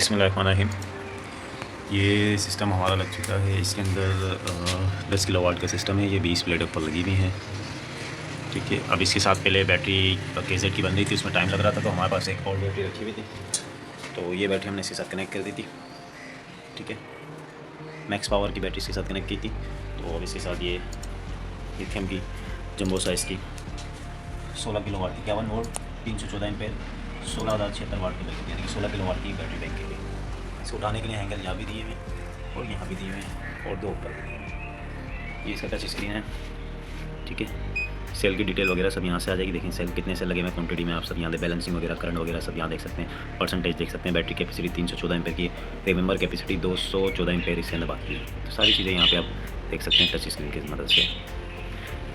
बिस्मिल्लाहिर्रहमानिर्रहीम। ये सिस्टम हमारा लग चुका है। इसके अंदर 10 किलोवाट का सिस्टम है। ये 20 प्लेट ऊपर लगी हुई हैं। ठीक है। अब इसके साथ पहले बैटरी केजेड की बन रही थी, उसमें टाइम लग रहा था, तो हमारे पास एक और बैटरी रखी हुई थी, तो ये बैटरी हमने इसके साथ कनेक्ट कर दी थी। ठीक है, मैक्स पावर की बैटरी इसके साथ कनेक्ट की थी। तो अब इसके साथ ये लिथियम की जंबो साइज़ की 16 किलोवाट की 51 वोल्ट 314 एम्पेयर 16,076 वाट की बैटरी, यानी कि 16 किलोवाट की बैटरी बैंक के लिए। इसको उठाने के लिए हैंगल यहाँ भी दिए हुए हैं और यहाँ भी दिए हुए हैं और दो ऊपर भी दिए हुए हैं। ये इसका टच स्क्रीन है। ठीक है, सेल की डिटेल वगैरह सब यहाँ से आ जाएगी। देखें सेल कितने से लगे हुए क्वांटिटी में, आप सब यहाँ पे बैलेंसिंग वगैरह करंट वगैरह सब यहाँ देख सकते हैं। परसेंटेज देख सकते हैं। बैटरी कैपेसिटी 314 एम्पेयर की, रिमेंबर कैपेसिटी 214 एम्पेयर इसके अंदर बात की। तो सारी चीज़ें यहाँ पे आप देख सकते हैं टच स्क्रीन की मदद से।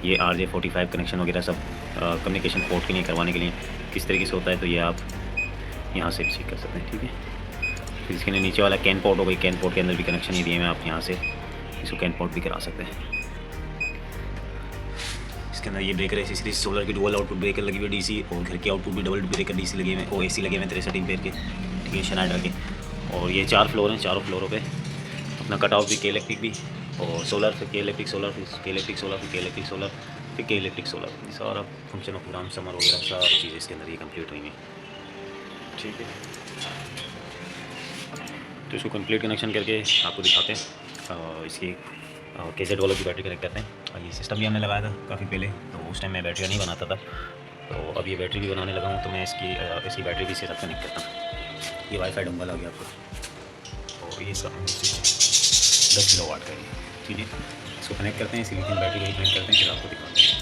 ये RJ45 कनेक्शन वगैरह सब कम्युनिकेशन पोर्ट के लिए करवाने के लिए किस तरीके से होता है, तो ये आप यहाँ से भी सीख कर सकते हैं। ठीक है, फिर इसके नीचे वाला कैन पोर्ट हो गई। कैन पोर्ट के अंदर भी कनेक्शन ये दिए हैं, आप यहाँ से इसको कैन पोर्ट भी करा सकते हैं। इसके अंदर ये ब्रेकर है सीरीज सोलर की डुअल आउटपुट ब्रेकर लगी हुई DC, और घर के आउटपुट भी डबल ब्रेकर DC लगे हुए, और AC लगे हुए 63 एम्पेयर के। ठीक है, शनाइडर के। और ये 4 फ्लोर हैं, चारों फ्लोरों पे अपना कट आउट भी के इलेक्ट्रिक भी, और सोलर फिर के इलेक्ट्रिक सोलर, फिर के इलेक्ट्रिक सोलर, फिर के इलेक्ट्रिक सोलर, फिर के इलेक्ट्रिक सोलर। सारा फंक्शन ऑफ प्रोग्राम समर वगैरह सारी चीज़ें इसके अंदर ये कंप्लीट हुई हैं। ठीक है, तो इसको कंप्लीट कनेक्शन करके आपको दिखाते हैं। इसकी केजेड वालों की बैटरी कनेक्ट करते हैं। और ये सिस्टम भी हमने लगाया था काफ़ी पहले, तो उस टाइम मैं बैटरी नहीं बनाता था, तो अब ये बैटरी भी बनाने लगा हूँ, तो मैं इसकी बैटरी भी इसके साथ कनेक्ट करता हूँ। ये वाईफाई डोंगल आ गया आपको, और ये इसका 10 किलोवाट का है। ठीक है, इसको कनेक्ट करते हैं, इसी लिथियम बैटरी को कनेक्ट करते हैं, फिर आपको दिखाते हैं।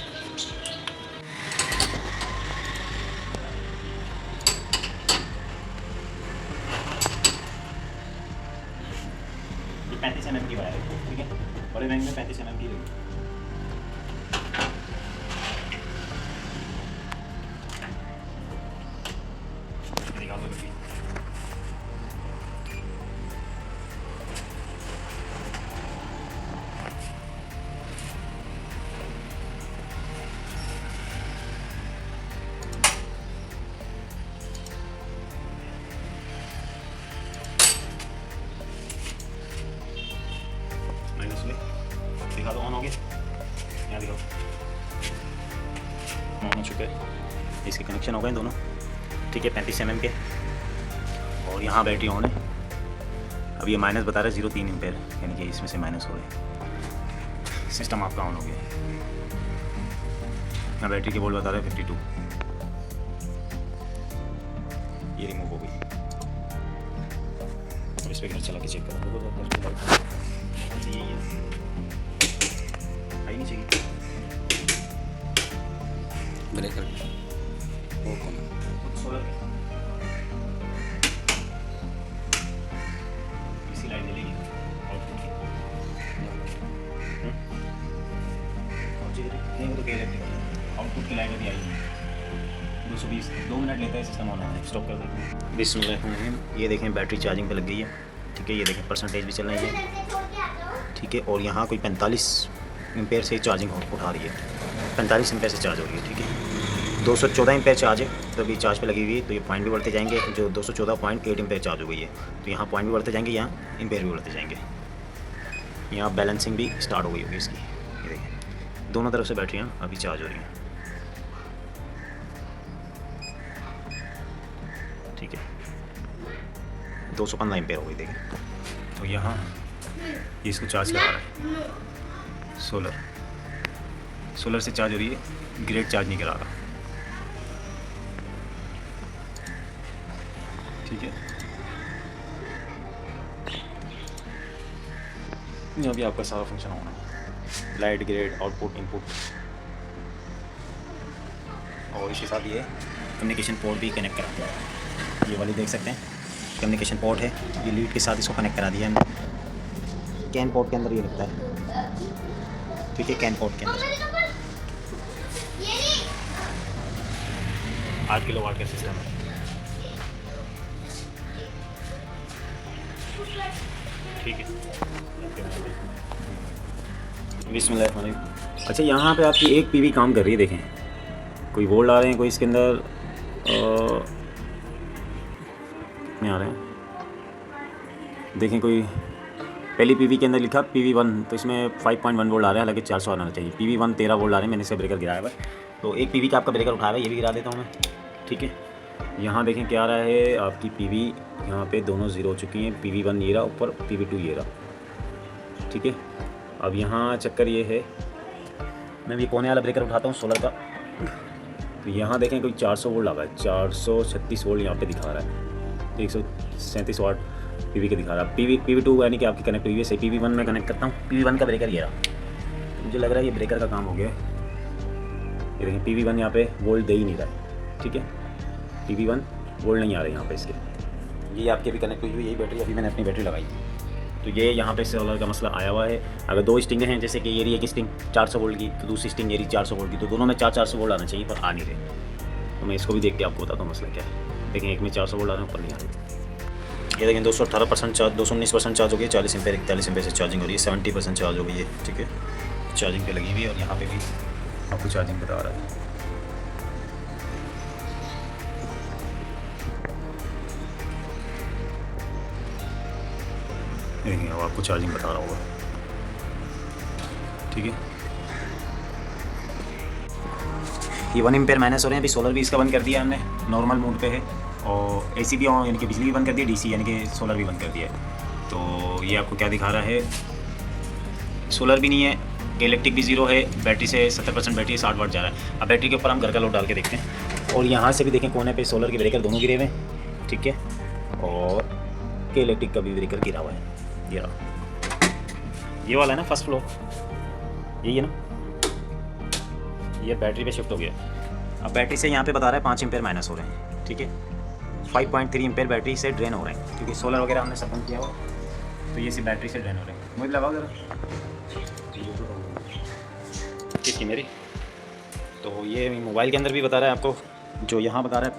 35 mm की वायर है। ठीक है, बड़े बैंक में 35 mm की लगी। दिखा दो, ऑन हो गया, यहाँ दिखाओ, ऑन हो चुका है। इसके कनेक्शन हो गए दोनों। ठीक है, 35 mm के, और यहाँ बैटरी ऑन है। अब ये माइनस बता रहा है 0.3 एम्पेयर, यानी कि इसमें से माइनस हो गए। सिस्टम आपका ऑन हो गया। यहाँ बैटरी के वोल्ट बता रहा है 52। ये रिमूव हो गई। अब इस पर घर चला के चेक करो। यही है, आई नहीं चाहिए ब्रेकर वो कौन है? सोलर इसी लाइन मिलेगी आउटपुट की। नहीं, वो तो के इलेक्ट्रिक आउटपुट की लाइन अभी आई है। 220 2 मिनट लेता है सिस्टम ऑन होने। स्टॉप कर देते हैं। बिस्मिल्लाह। ये देखें बैटरी चार्जिंग पे लग गई है। ठीक है, ये देखें परसेंटेज भी चल रही है। ठीक है, और यहाँ कोई 45 एम्पेयर से चार्जिंग उठा रही है। 45 एम्पेयर से चार्ज हो रही है। ठीक है, 214 एम्पेयर चार्ज है, तो अभी चार्ज पे लगी हुई है, तो ये पॉइंट भी बढ़ते जाएंगे। जो 214.8 एम्पेयर चार्ज हो गई है, तो यहाँ पॉइंट भी बढ़ते जाएंगे, यहाँ एम्पेयर भी बढ़ते जाएंगे। यहाँ बैलेंसिंग भी स्टार्ट हो गई होगी इसकी। ये देखिए, दोनों तरफ से बैटरियाँ अभी चार्ज हो रही हैं। ठीक है, 215 एम्पेयर हो गई। देखिए, तो यहाँ इसको चार्ज करा रहा है। सोलर से चार्ज हो रही है, ग्रेड चार्ज नहीं करा रहा। ठीक है, यहाँ भी आपका सारा फंक्शन होना है। लाइट, ग्रेड, आउटपुट, इनपुट, और इसके साथ ये कम्युनिकेशन पोर्ट भी कनेक्ट करा दिया है। ये वाली देख सकते हैं कम्युनिकेशन पोर्ट है, ये लीड के साथ इसको कनेक्ट करा दिया है। कैन पोर्ट के अंदर ये लगता है। ठीक है, कैन पोर्ट के अंदर 8 किलोवाट का सिस्टम है। ठीक है, बिस्मिल्लाह। अच्छा, यहाँ पे आपकी एक PV काम कर रही है। देखें, कोई वोल्ट आ रहे हैं, कोई इसके अंदर में आ रहे हैं, देखें कोई पहली पीवी के अंदर लिखा PV1, तो इसमें 5.1 वोल्ट आ रहा है, हालांकि 400 आना चाहिए। PV1 13 वोल्ट आ रहे हैं, मैंने इसका ब्रेकर गिराया हुआ है। तो एक पीवी का आपका ब्रेकर उठाया हुआ है, ये भी गिरा देता हूँ मैं, ठीक है। यहाँ देखें क्या आ रहा है आपकी पीवी, यहाँ पे दोनों ज़ीरो हो चुकी हैं। PV1 ये रहा ऊपर, PV2 ये रहा, ठीक है। अब यहाँ चक्कर ये है, मैं ये कोने वाला ब्रेकर उठाता हूँ सोलर का, तो यहाँ देखें कोई 400 वोल्ट लगा है, 436 वोल्ट यहाँ पे दिखा रहा है, 137 वाट पीवी का दिखा रहा है। PV2 यानी कि आपकी कनेक्ट हुई है सही। PV1 में कनेक्ट करता हूँ, PV1 का ब्रेकर ये रहा, मुझे लग रहा है ये ब्रेकर का काम हो गया है। ये देखें PV1 यहाँ पे वोल्ट दे ही नहीं रहा है, ठीक है। PV1 वोल्ट नहीं आ रहे यहाँ पे इसके। ये आपके भी कनेक्ट हुई हुई यही बैटरी, अभी मैंने अपनी बैटरी लगाई, तो ये यहाँ पे सोलर का मसला आया हुआ है। अगर दो स्टिंग हैं, जैसे कि ये रही एक स्टिंग 400 वोल्ट की, तो दूसरी स्टिंग ये रही 400 वोल्ट की, तो दोनों में 400 वोल्ट आना चाहिए, पर आ नहीं रहे। तो मैं इसको भी देख के आपको बताता हूँ मसला क्या है। देखें एक में 400 वोल्ट आ रहे हैं, ऊपर नहीं आ रहे। ये देखें 218% चार्ज, 219% चार्ज हो गई, 40 एम्पीयर 41 एम्पीयर से चार्जिंग हो रही है, 70% चार्ज हो गई है, ठीक है। चार्जिंग पे लगी हुई है, और यहाँ पे भी आपको चार्जिंग बता रहा है। देखिए अब आपको चार्जिंग बता रहा होगा, ठीक है। ये 1 एम्पीयर माइनस हो रहे हैं। अभी सोलर भी इसका बंद कर दिया हमने, नॉर्मल मोड पे है, और AC भी यानी कि बिजली भी बंद कर दी है, DC यानी कि सोलर भी बंद कर दिया है। तो ये आपको क्या दिखा रहा है, सोलर भी नहीं है, इलेक्ट्रिक भी ज़ीरो है, बैटरी से 70% बैटरी 60 वाट जा रहा है। अब बैटरी के ऊपर हम घर का लोड डाल के देखते हैं, और यहाँ से भी देखें कोने पे सोलर के ब्रेकर दोनों गिरे हुए हैं, ठीक है, और के इलेक्ट्रिक का भी ब्रेकर गिरा हुआ है। ये रहा, ये वाला है ना फर्स्ट फ्लोर, यही है ना, ये बैटरी पे शिफ्ट हो गया। अब बैटरी से यहाँ पे बता रहा है 5 एम्पीयर माइनस हो रहे हैं, ठीक है। 5.3 एम्पीयर बैटरी से ड्रेन हो रहे हैं, क्योंकि सोलर वगैरह हमने सब बंद किया हुआ, तो ये सिर्फ बैटरी से ड्रेन हो रहे हैं। मुझे लगाओ जरा किसकी, मेरी। तो ये मोबाइल के अंदर भी बता रहा है आपको, जो यहाँ बता रहा है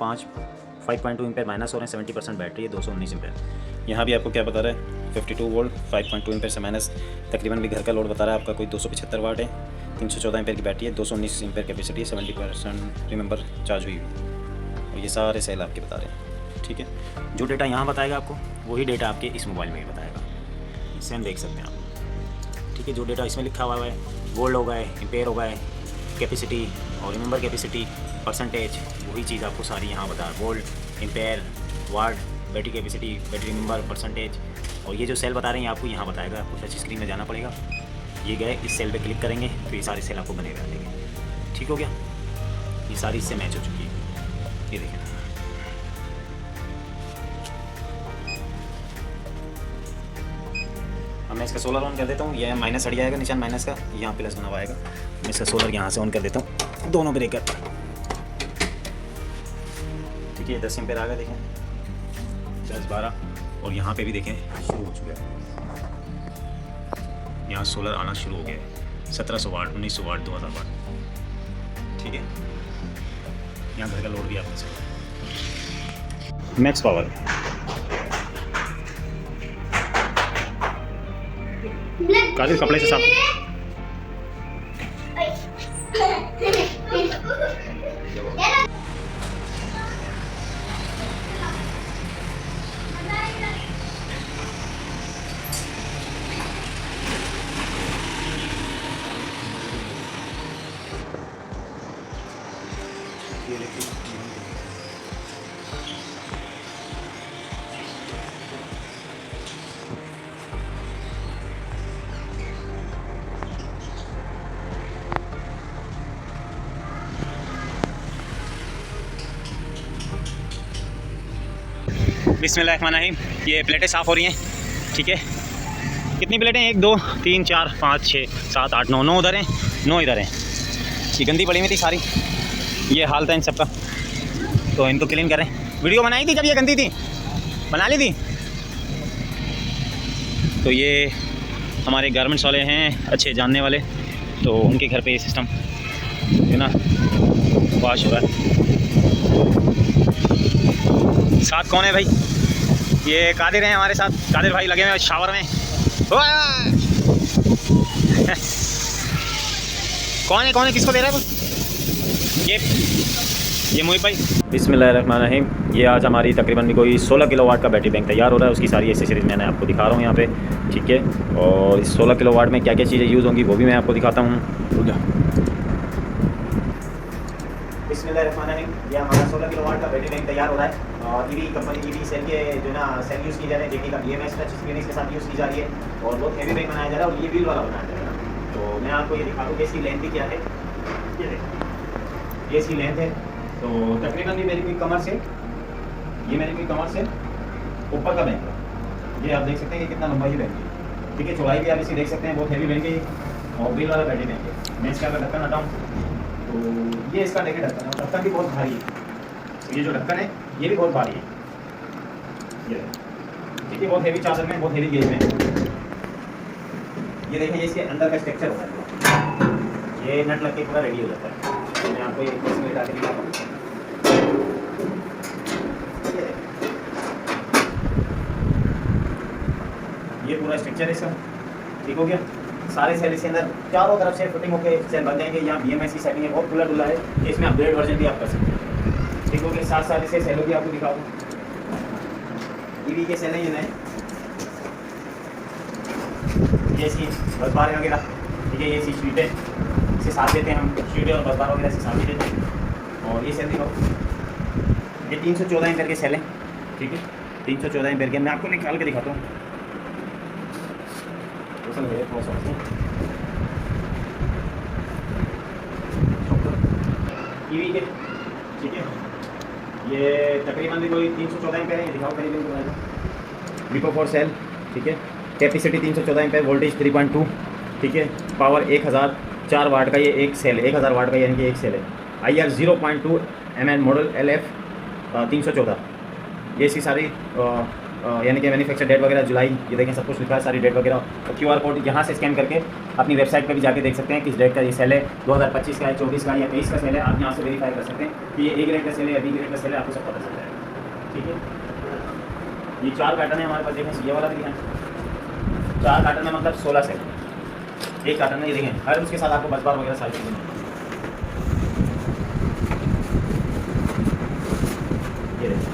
5.2 एम्पीयर माइनस हो रहे हैं, 70% बैटरी है, 219 एम्पीयर। यहाँ भी आपको क्या बता रहा है 52 वोल्ट, 5.2 एम्पीयर से माइनस, तकरीबन भी घर का लोड बता रहा है आपका कोई 275 वाट है, 314 एम्पीयर की बैटरी है, 219 एम्पीयर कैपेसिटी है, 70% रिमेंबर चार्ज हुई हुई। और ये सारे सेल आपके बता रहे हैं, ठीक है। जो डेटा यहाँ बताएगा आपको, वही डेटा आपके इस मोबाइल में भी बताएगा, इससे हम देख सकते हैं आप, ठीक है। जो डेटा इसमें लिखा हुआ है, वोल्ट हो गए, एम्पेयर हो गए, कैपेसिटी और रिमेंबर कैपेसिटी, परसेंटेज, वही चीज़ आपको सारी यहाँ बता रहा है। Volt, ampere, watt, battery capacity, battery remember, percentage, और ये जो सेल बता रहे हैं आपको यहाँ बताएगा। आपको टच स्क्रीन में जाना पड़ेगा, ये गए, इस सेल पे क्लिक करेंगे तो ये सारे सेल आपको बने हुए देंगे, ठीक हो गया। ये सारी इससे मैच हो चुकी है, ये देखें। अब मैं इसका सोलर ऑन कर देता हूँ, ये माइनस हट जाएगा, निशान माइनस का, यहाँ प्लस बना हुआ आएगा। मैं इसका सोलर यहाँ से ऑन कर देता हूँ, दोनों ब्रेकर, ठीक है। 10 एम्पीयर आ गया, देखें 10, 12, और यहाँ पे भी देखें शुरू हो चुका है, यहाँ सोलर आना शुरू हो गया है, 1700 वाट, 1900 वाट, 2000 वाट, ठीक है। यहाँ घर का लोड भी आप कर सकते हैं। मैक्स पावर, काजल कपड़े से साफ बिस्मिल्लाहिर्रहमानिर्रहीम। ये प्लेटें साफ़ हो रही हैं, ठीक है। कितनी प्लेटें, 1 2 3 4 5 6 7 8 9 उधर हैं, 9 इधर हैं। ये गंदी पड़ी हुई थी सारी, ये हाल था इन सब का, तो इनको क्लीन करें। वीडियो बनाई थी जब ये गंदी थी, बना ली थी। तो ये हमारे गारमेंट्स वाले हैं, अच्छे जानने वाले, तो उनके घर पे ये सिस्टम है ना वाश हो रहा है। साथ कौन है भाई, ये कादिर हैं हमारे साथ, कादिर भाई लगे हुए शावर में। कौन है किसको दे रहा है वो? ये ये मोहित भाई बिस्मिल्लाहिर्रहमानिर्रहीम। ये आज हमारी तकरीबन भी कोई 16 किलोवाट का बैटरी बैंक तैयार हो रहा है। उसकी सारी एक्सेसरीज मैंने आपको दिखा रहा हूँ यहाँ पे, ठीक है। और इस 16 किलोवाट में क्या क्या चीज़ें यूज़ होंगी वो भी मैं आपको दिखाता हूँ। बिस्मिल्लाहिर्रहमानिर्रहीम। ये हमारा 16 किलोवाट का बैटरी बैंक तैयार हो रहा है और ईवी कंपनी ईवी सेल के जो ना सेल यूज़ की जा रही है, जेके का BMS टच स्क्रीन इसके साथ यूज़ की जा रही है और बहुत हैवी बैंक बनाया जा रहा है और ये व्हील वाला बनाया जा रहा है। तो मैं आपको ये दिखा दूँ कि इसकी लेंथ भी क्या है। ये देखो, ये इसकी लेंथ है। तो तकरीबन भी मेरी कोई कमर से, ये मेरी कोई कमर से ऊपर का बैंक है। ये आप देख सकते हैं कि कितना लंबा ये बैंक है, ठीक है। चौड़ाई भी आप इसे देख सकते हैं, बहुत हैवी बैंक है और व्हील वाला बैटरी बैंक है। मैं इसका अगर ढक्कन हटाऊँ तो ये इसका देखिए ढक्कन है, ढक्कन भी बहुत भारी है। ये जो ढक्कन है ये भी बहुत भारी है, ये ठीक है। बहुत हैवी चादर में, बहुत हैवी गेज में। ये देखिए, ये इसके अंदर का स्ट्रक्चर होता है, ये नट लग के पूरा रेडी हो जाता है। तो मैं आपको एक मिनट आके दिखाता हूँ। ये पूरा स्ट्रक्चर है इसका, ठीक हो गया। सारे सेल इसके अंदर चारों तरफ से फिटिंग होकर सेल बन जाएंगे। यहाँ BMS की सेटिंग है, बहुत खुला डुला है। इसमें अपग्रेड वर्जन भी आप कर सकते हैं, ठीक हो गया। साथ साथ इसे सेलों भी आपको दिखा दूँ। ईवी के सेल हैं ये नए, ये इसकी बस बार वगैरह, ठीक है। ये इसकी शीटें इसे साथ देते हैं हम, शीटें और बस बार वगैरह से साथ ही देते हैं। और ये सेल दिखाओ, ये 314 एम्पीयर के सेल हैं, ठीक है। 314 एम्पीयर के मैं आपको निकाल के दिखाता हूँ। ईवी के, ठीक है। ये तकरीबन भी कोई 314 एम्पीयर है, ये दिखाओ करीबन। विको 4 सेल, ठीक है। कैपेसिटी 314 एम्पीयर, वोल्टेज 3.2, ठीक है। पावर 1004 वाट का ये एक सेल है, 1000 वाट का यानी कि एक सेल है। IR 0.2 MN model LF 314। ये इसकी सारी यानी कि मैन्युफैक्चर डेट वगैरह जुलाई, ये देखें सब कुछ लिखा है, सारी डेट वगैरह। और QR कोड यहाँ से स्कैन करके अपनी वेबसाइट पर भी जाके देख सकते हैं किस डेट का ये सेल है, 2025 का है, 24 का या 23 का सेल है। आप यहाँ से वेरीफाई कर सकते हैं कि ये A ग्रेड का सेल है या B ग्रेड का सेल है, आपको सब पता चल जाएगा, ठीक है। ये 4 पैटर्न है हमारे पास, देखें ये वाला भी है। 4 कार्टन में मतलब 16 सेल एक कार्टन में, ये देखें। हर उसके साथ आपको बस बार वगैरह सारी चीज़ें, ये देखें,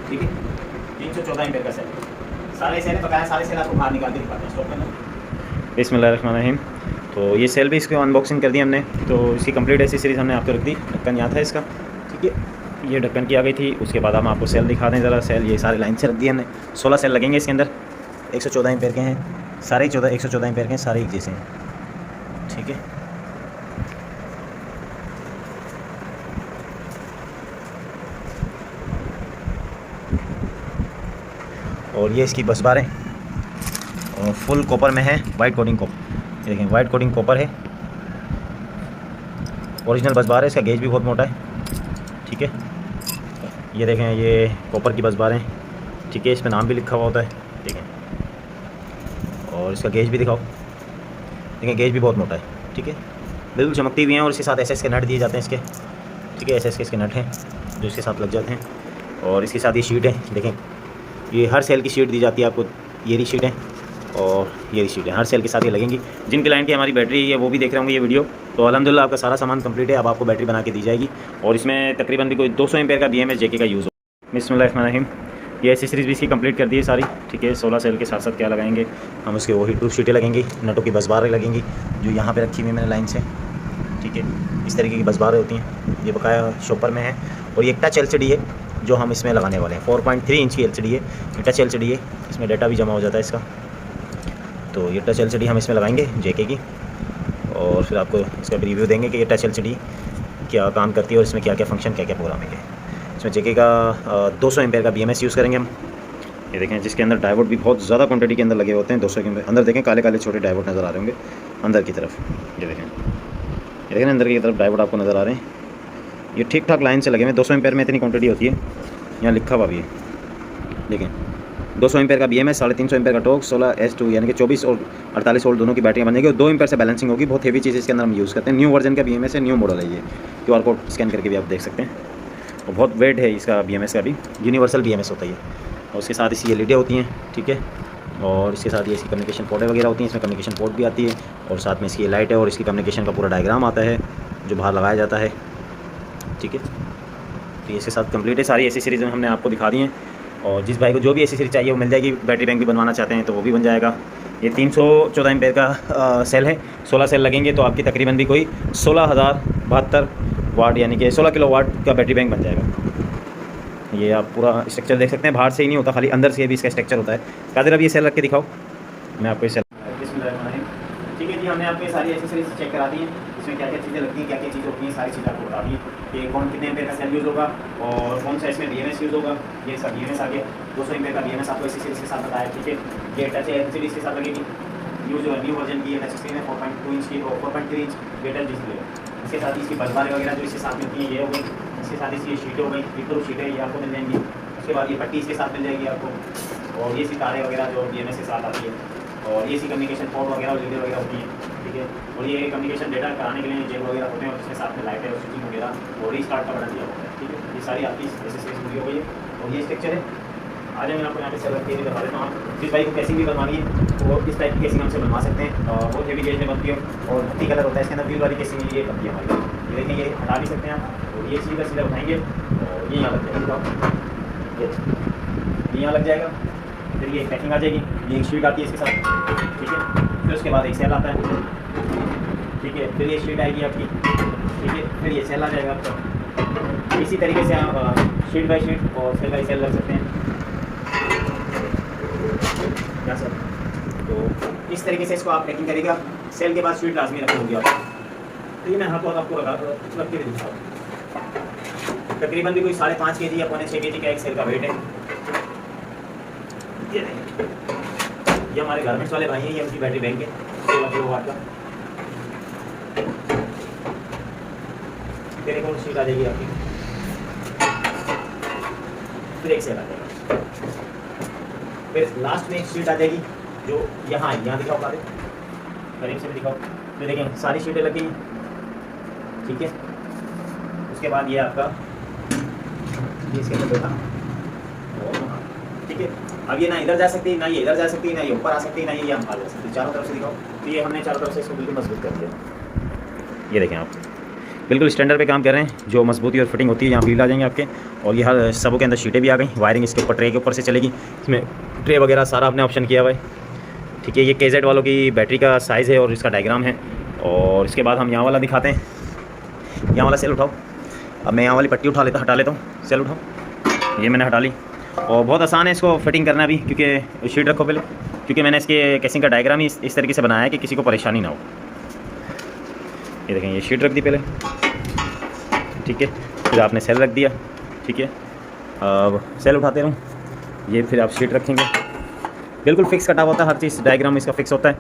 ठीक है। 314 एम्पीयर का सेल, सारे सेल पकाया, सारे सेल आपको बाहर निकाल के दिखाते हैं स्टॉक में। बिस्मिल्लाहिर्रहमानिर्रहीम। तो ये सेल भी इसकी अनबॉक्सिंग कर दी हमने, तो इसकी कंप्लीट एक्सेसरीज हमने आपको रख दी। ढक्कन यहाँ था इसका, ठीक है। ये ढक्कन की आ गई थी। उसके बाद हम आपको सेल दिखा दें ज़रा। सेल ये सारे लाइन से रख दिए हमने, 16 सेल लगेंगे इसके अंदर। 114 एम्पीयर के हैं सारे, 114 एम्पीयर के हैं सारे एक जैसे हैं, ठीक है। और ये इसकी बस बार है और फुल कॉपर में है, वाइट कोटिंग कॉपर, देखें वाइट कोटिंग कॉपर है। ओरिजिनल बस बार है, इसका गेज भी बहुत मोटा है, ठीक है। ये देखें, ये कॉपर की बस बार है, ठीक है। इस पर नाम भी लिखा हुआ होता है, देखें। और इसका गेज भी दिखाओ, देखें गेज भी बहुत मोटा है, ठीक है। बिल्कुल चमकती हुई हैं। और इसके साथ SS के नट दिए जाते हैं इसके, ठीक है। SS के इसके नट हैं जो इसके साथ लग जाते हैं। और इसके साथ ये शीट है, देखें ये हर सेल की शीट दी जाती है आपको। ये रही शीट है और ये रही शीट है, हर सेल के साथ ये लगेंगी। जिन क्लाइंट की हमारी बैटरी है वो भी देख रहे होंगे ये वीडियो, तो अल्हम्दुलिल्लाह आपका सारा सामान कंप्लीट है। अब आपको बैटरी बना के दी जाएगी और इसमें तकरीबन भी कोई 200 एम्पीयर का BMS जेके का यूज़ हो। बिस्मिल्लाहिर्रहमानिर्रहीम। ये एक्सेसरीज भी इसकी कंप्लीट कर दी है सारी, ठीक है। 16 सेल के साथ साथ क्या लगाएंगे हम, उसके वही 2 शीटें लगेंगी, नटों की बस बारें लगेंगी जो यहाँ पर रखी हुई मैंने लाइन से, ठीक है। इस तरीके की बस बारें होती हैं, ये बकाया शॉपर में है। और ये टच LCD है जो हम इसमें लगाने वाले हैं, 4.3 इंच की LCD है, ये टच LCD है। इसमें डाटा भी जमा हो जाता है इसका। तो ये टच LCD हम इसमें लगाएंगे जेके की, और फिर आपको इसका भी रिव्यू देंगे कि ये टच LCD क्या काम करती है और इसमें क्या क्या फंक्शन, क्या क्या प्रोग्रामिंग है। इसमें जेके का 200 एम्पीयर का BMS यूज़ करेंगे हम। ये देखें, जिसके अंदर डायोड भी बहुत ज़्यादा क्वांटिटी के अंदर लगे होते हैं। 200 के अंदर देखें काले काले छोटे डायोड नज़र आ रहे होंगे अंदर की तरफ, ये देखें अंदर की तरफ डायोड आपको नज़र आ रहे हैं। ये ठीक ठाक लाइन से लगे हुए। 200 एम्पीयर में इतनी क्वांटिटी होती है, यहाँ लिखा हुआ भी है, देखें 200 एम्पीयर का BMS, 350 एम्पीयर का टॉर्क, 16S2 यानी कि 24 और 48 वोल्ट दोनों की बैटरियाँ बनेगी और 2 एम्पीयर से बैलेंसिंग होगी। बहुत हेवी चीज़ इसके अंदर हम यूज़ करते हैं। न्यू वर्जन का BMS है, न्यू मॉडल है ये। QR कोड स्कैन करके भी आप देख सकते हैं। और बहुत वेट है इसका BMS का भी, यूनिवर्सल BMS होता है ये। और उसके साथ इसी LED होती हैं, ठीक है। और इसके साथ ये इसकी कम्युनिकेशन पोर्ट वगैरह होती हैं, इसमें कम्युनिकेशन पोर्ट भी आती है और साथ में इसकी लाइट है और इसकी कम्युनिकेशन का पूरा डायग्राम आता है जो बाहर लगाया जाता है। ठीक है, तो इसके साथ कंप्लीट है सारी एसेसरीज हमने आपको दिखा दी हैं। और जिस भाई को जो भी एसेसरी चाहिए वो मिल जाएगी। बैटरी बैंक भी बनवाना चाहते हैं तो वो भी बन जाएगा। ये 314 एम्पेयर का सेल है, 16 सेल लगेंगे तो आपकी तकरीबन भी कोई 16,072 वाट यानी कि 16 किलो वाट का बैटरी बैंक बन जाएगा। ये आप पूरा स्ट्रक्चर देख सकते हैं, बाहर से ही नहीं होता, खाली अंदर से भी इसका स्ट्रक्चर होता है। कादिर अब ये सेल रख के दिखाओ, मैं आपको ये सेल। ठीक है जी, हमने आपको सारी एसेसरीज चेक करा दी हैं, इसमें क्या क्या चीज़ें लगती हैं, क्या क्या चीज़ें होती हैं, सारी चीज़ें आपको बता दी कि कौन कितने एम्पेयर का सेल यूज़ होगा और कौन सा इसमें BMS यूज़ होगा। ये सब BMS आ गया, 200 एम्पेयर का BMS आपको एसेसरीज के साथ बताया। ठीक है, ये टच LCD इसके साथ लगेगी, न्यू वर्जन की टच स्क्रीन है, 4.2 इंच की और 4.3 इंच डिजिटल डिस्प्ले। इसके साथ इसकी बल्बार वगैरह जो इसके साथ मिलती है ये हो गई। इसके साथ इसकी शीटें हो गई, पिक्चर शीटें ये आपको मिल जाएंगी। उसके बाद ये पट्टी इसके साथ मिल जाएगी आपको और ये सितारे वगैरह जो BMS के साथ आती है और ये सी कम्युनिकेशन पोर्ट वगैरह और लीडर वगैरह होती है। ठीक है, और ये कम्युनिकेशन डेटा कराने के लिए जेल वगैरह होते हैं और उसके साथ में लाइट है और स्विचिंग वगैरह और रीस्टार्ट का बटन दिया होता है। ठीक है, ये सारी आपकी एसेसरीज पूरी हो गई है और ये स्ट्रक्चर है। आज मैं आपको यहाँ पे सेल के बता देता हूँ। जिस भाई को कैसिंग भी बनवानी है वो इस टाइप की केसिंग हमसे बनवा सकते हैं और बहुत हेवी गेज में बनती है और भट्टी कलर होता है इसके अंदर। व्हील वाली केसिंग ये बनती है हमारी। ये देखिए, ये हटा भी सकते हैं आप और ये सीधा उठाएंगे और ये यहाँ लग जाएगा, ये यहाँ लग जाएगा। फिर ये पैकिंग आ जाएगी, ये एक शीट आती है इसके साथ। ठीक है, फिर उसके बाद एक सेल आता है। ठीक है, फिर ये शीट आएगी आपकी। ठीक है, फिर ये सेल आ जाएगा आपका। इसी तरीके से आप शीट बाई शीट और सेल बाई सेल रख सकते हैं। क्या सर, तो इस तरीके से इसको आप पैकिंग करेगा। सेल के बाद शीट लाजमी रखोगे आप। तो ये मैं हाथों हाथ आपको रख के दिखाऊँ। तकरीबन भी कोई 5.5 kg या 6 kg का एक सेल का वेट है। ये हमारे गारमेंट्स वाले भाई हैं, ये उनकी बैटरी बैंक है 16 किलो वाट का। फिर एक और शीट आ जाएगी आपकी, फिर एक सेल आ जाएगा, फिर लास्ट में एक शीट आ जाएगी जो यहाँ दिखाओ, करीब से भी दिखाओ। तो देखें सारी शीटें लगी हैं। ठीक है, उसके बाद ये आपका इसके अंदर बैठा। ठीक है, अब ये ना इधर जा सकती है, ना ये इधर जा सकती है, ना ये ऊपर आ सकती है, ना ये हम आ जा सकती है। चारों तरफ से दिखाओ। तो ये हमने चारों तरफ से इसको बिल्कुल मजबूत कर दिया। ये देखें आप बिल्कुल स्टैंडर्ड पे काम कर रहे हैं। जो मजबूती और फिटिंग होती है यहाँ व्हील आ जाएंगे आपके और ये हर सबों के अंदर शीटें भी आ गई। वायरिंग इसके ऊपर ट्रे के ऊपर से चलेगी। इसमें ट्रे वगैरह सारा आपने ऑप्शन किया हुआ है। ठीक है, ये KZ वालों की बैटरी का साइज़ है और इसका डायग्राम है। और इसके बाद हम यहाँ वाला दिखाते हैं। यहाँ वाला सेल उठाओ। अब मैं यहाँ वाली पट्टी हटा लेता हूँ। सेल उठाओ, ये मैंने हटा ली और बहुत आसान है इसको फिटिंग करना भी, क्योंकि शीट रखो पहले, क्योंकि मैंने इसके केसिंग का डायग्राम ही इस तरीके से बनाया है कि किसी को परेशानी ना हो। ये देखें, ये शीट रख दी पहले। ठीक है, फिर आपने सेल रख दिया। ठीक है, अब सेल उठाते रहूँ, ये फिर आप शीट रखेंगे। बिल्कुल फिक्स कटा होता है, हर चीज़ डायग्राम इसका फिक्स होता है।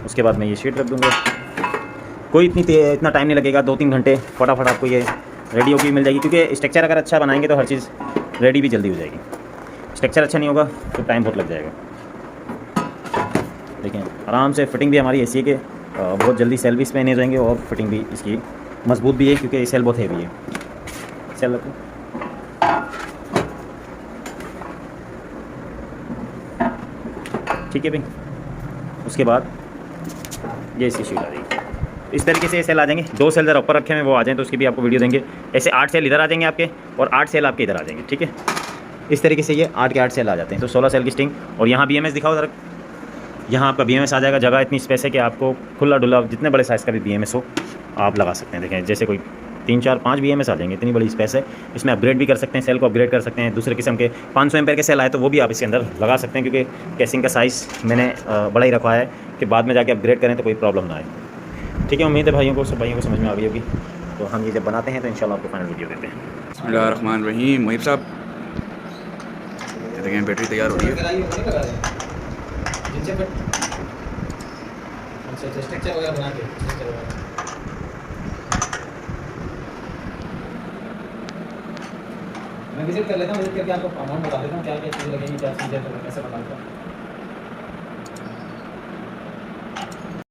उसके बाद मैं ये शीट रख दूँगा। कोई इतना टाइम नहीं लगेगा, 2-3 घंटे फटाफट आपको ये रेडी होगी मिल जाएगी। क्योंकि स्ट्रक्चर अगर अच्छा बनाएंगे तो हर चीज़ रेडी भी जल्दी हो जाएगी। स्ट्रक्चर अच्छा नहीं होगा तो टाइम बहुत लग जाएगा। देखें आराम से फिटिंग भी हमारी ऐसी है कि बहुत जल्दी सेल भी इसमें नहीं हो जाएंगे और फिटिंग भी इसकी मजबूत भी है, क्योंकि ये सेल बहुत हैवी है। सेल रखो। ठीक है भाई, उसके बाद ये इसकी शीट आ जाएगी। इस तरीके से ये सेल आ जाएंगे। 2 सेल ज़रा ऊपर रखे हैं, वो आ जाएँ तो उसकी भी आपको वीडियो देंगे। ऐसे 8 सेल इधर आ जाएंगे आपके और 8 सेल आपके इधर आ जाएंगे। ठीक है, इस तरीके से ये 8 के 8 सेल आ जाते हैं। तो 16 सेल की स्टिंग। और यहाँ BMS दिखाओ ज़रा। यहाँ आपका BMS आ जाएगा। जगह इतनी स्पेस है कि आपको खुला डुला जितने बड़े साइज़ का भी BMS हो आप लगा सकते हैं। देखें जैसे कोई 3, 4, 5 BMS आ जाएंगे, इतनी बड़ी स्पेस है। इसमें अपग्रेड भी कर सकते हैं, सेल को अपग्रेड कर सकते हैं। दूसरे किस्म के 500 एम्पेयर के सेल आए तो वो भी आप इसके अंदर लगा सकते हैं, क्योंकि केसिंग का साइज़ मैंने बड़ा ही रखा है कि बाद में जाके अपग्रेड करें तो कोई प्रॉब्लम ना आए। ठीक है, उम्मीद है भाइयों को सब भाइयों को समझ में आ गई होगी। तो हम ये जब बनाते हैं तो इंशाल्लाह आपको फाइनल वीडियो देते हैं। बिस्मिल्लाहिर्रहमानिर्रहीम। मुहिब साहब देखें बैटरी तैयार हो रही है। मैं विजिट कर लेता हूँ, विजिट करके आपको अमाउंट बता देता हूँ क्या क्या चीज़ें लगेंगी, क्या चीज़ें तो कैसे बता देता हूँ।